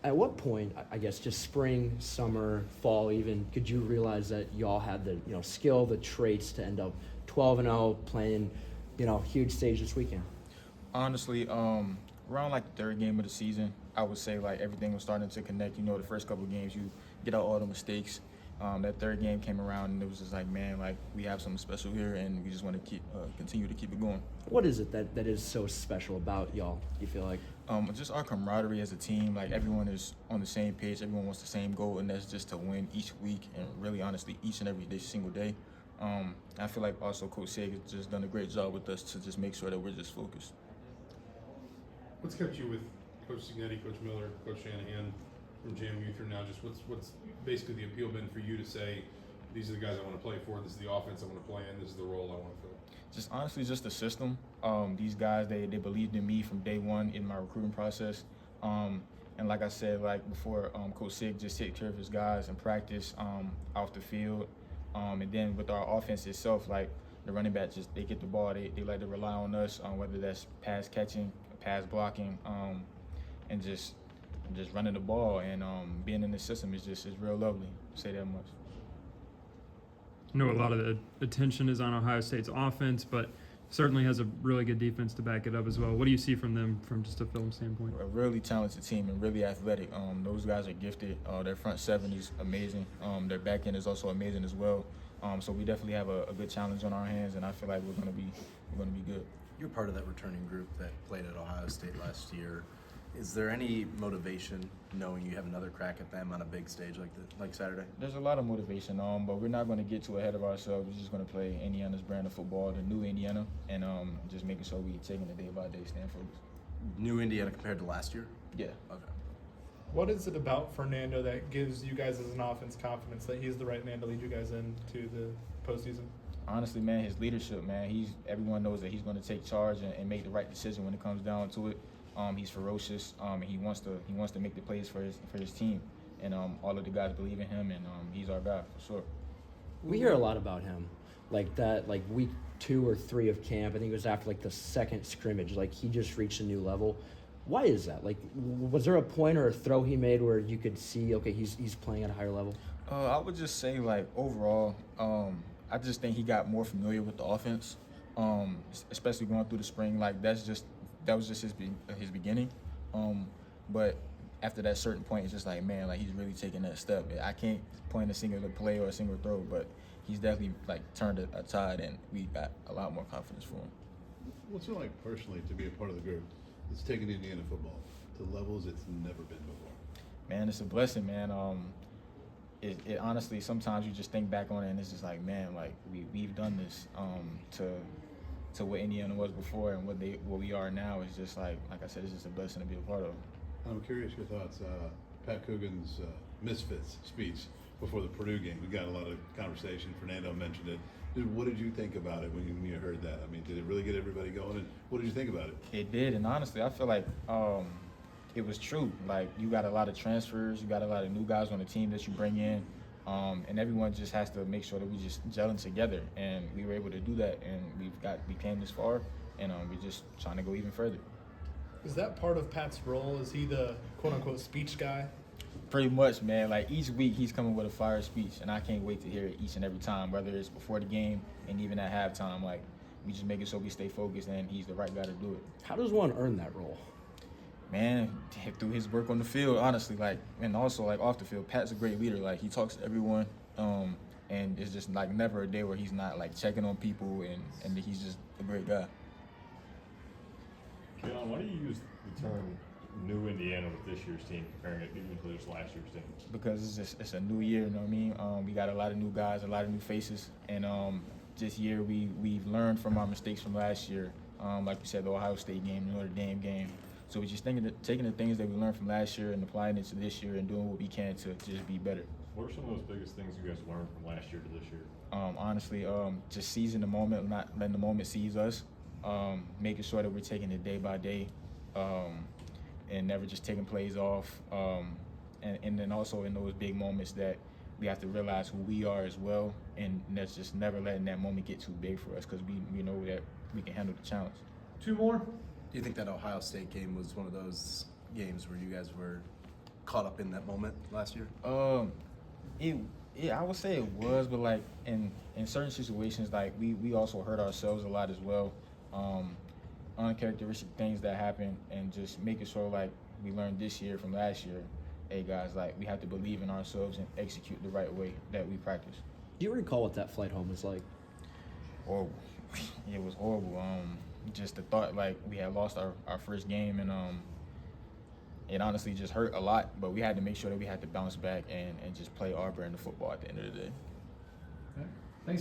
At what point, I guess, just spring, summer, fall, even, could you realize that y'all had the skill, the traits to end up 12-0, playing huge stage this weekend? Honestly, around like the third game of the season, I would say like everything was starting to connect. The first couple of games you get out all the mistakes. That third game came around and it was just like, man, like we have something special here and we just want to continue to keep it going. What is it that is so special about y'all, you feel like? Just our camaraderie as a team. Like everyone is on the same page. Everyone wants the same goal, and that's just to win each week and really honestly each and every day, single day. I feel like also Coach Sig has just done a great job with us to just make sure that we're just focused. What's kept you with Coach Signetti, Coach Miller, Coach Shanahan from JMU through now? Just what's basically the appeal been for you to say, these are the guys I want to play for, this is the offense I want to play in, this is the role I want to fill? Just honestly, just the system. These guys, they believed in me from day one in my recruiting process. And like I said, like before, Coach Sig just take care of his guys in practice, off the field. And then with our offense itself, like the running back, just they get the ball, they like to rely on us, whether that's pass catching, pass blocking, and just running the ball. And being in the system is real lovely, to say that much. I know a lot of the attention is on Ohio State's offense, but certainly has a really good defense to back it up as well. What do you see from them from just a film standpoint? A really talented team and really athletic. Those guys are gifted. Their front seven is amazing. Their back end is also amazing as well. So we definitely have a good challenge on our hands, and I feel like we're gonna be good. You're part of that returning group that played at Ohio State last year. Is there any motivation knowing you have another crack at them on a big stage like Saturday? There's a lot of motivation, but we're not going to get too ahead of ourselves. We're just going to play Indiana's brand of football, the new Indiana, and just making sure we're taking it day by day, stand focused. New Indiana compared to last year? Yeah. Okay. What is it about Fernando that gives you guys as an offense confidence that he's the right man to lead you guys into the postseason? Honestly, man, his leadership, man. Everyone knows that he's going to take charge and make the right decision when it comes down to it. He's ferocious, and he wants to make the plays for his team, and all of the guys believe in him, and he's our guy for sure. We hear a lot about him, like that, like week 2 or 3 of camp. I think it was after like the second scrimmage, like he just reached a new level. Why is that? Like, was there a point or a throw he made where you could see, okay, he's playing at a higher level? I would just say, like, overall, I just think he got more familiar with the offense, especially going through the spring. Like that was just his beginning. But after that certain point, it's just like, man, like he's really taking that step. I can't point a single play or a single throw, but he's definitely like turned a tide, and we got a lot more confidence for him. What's it like personally to be a part of the group that's taken Indiana football to levels it's never been before? Man, it's a blessing, man. It honestly, sometimes you just think back on it and it's just like, man, like we've done this to what Indiana was before and what we are now. Is just like I said, it's just a blessing to be a part of. I'm curious your thoughts. Pat Coogan's Misfits speech before the Purdue game. We got a lot of conversation. Fernando mentioned it. What did you think about it when you heard that? I mean, did it really get everybody going? And what did you think about it? It did, and honestly, I feel like it was true. Like, you got a lot of transfers, you got a lot of new guys on the team that you bring in, and everyone just has to make sure that we just gelling together. And we were able to do that, and we came this far, and we're just trying to go even further. Is that part of Pat's role? Is he the quote-unquote speech guy? Pretty much, man. Like, each week he's coming with a fire speech, and I can't wait to hear it each and every time, whether it's before the game and even at halftime. Like, we just making sure we stay focused, and he's the right guy to do it. How does one earn that role? Man, through his work on the field, honestly, like, and also like off the field. Pat's a great leader. Like, he talks to everyone, and it's just like never a day where he's not like checking on people, and he's just a great guy. Kaelon, why do you use the term new Indiana with this year's team, comparing it even to this last year's team? Because it's a new year, you know what I mean? We got a lot of new guys, a lot of new faces, and this year we've learned from our mistakes from last year. Like we said, the Ohio State game, the Notre Dame game. So we're just taking the things that we learned from last year and applying it to this year and doing what we can to just be better. What are some of those biggest things you guys learned from last year to this year? Honestly, just seizing the moment, not letting the moment seize us, making sure that we're taking it day by day, and never just taking plays off. And then also in those big moments that we have to realize who we are as well, and that's just never letting that moment get too big for us, because we know that we can handle the challenge. Two more. Do you think that Ohio State game was one of those games where you guys were caught up in that moment last year? I would say it was, but like in certain situations, like we also hurt ourselves a lot as well. Uncharacteristic things that happen, and just making sure like we learned this year from last year. Hey guys, like we have to believe in ourselves and execute the right way that we practice. Do you recall what that flight home was like? Horrible. It was horrible. Just the thought like we had lost our first game, and it honestly just hurt a lot. But we had to make sure that we had to bounce back and just play our brand of football at the end of the day.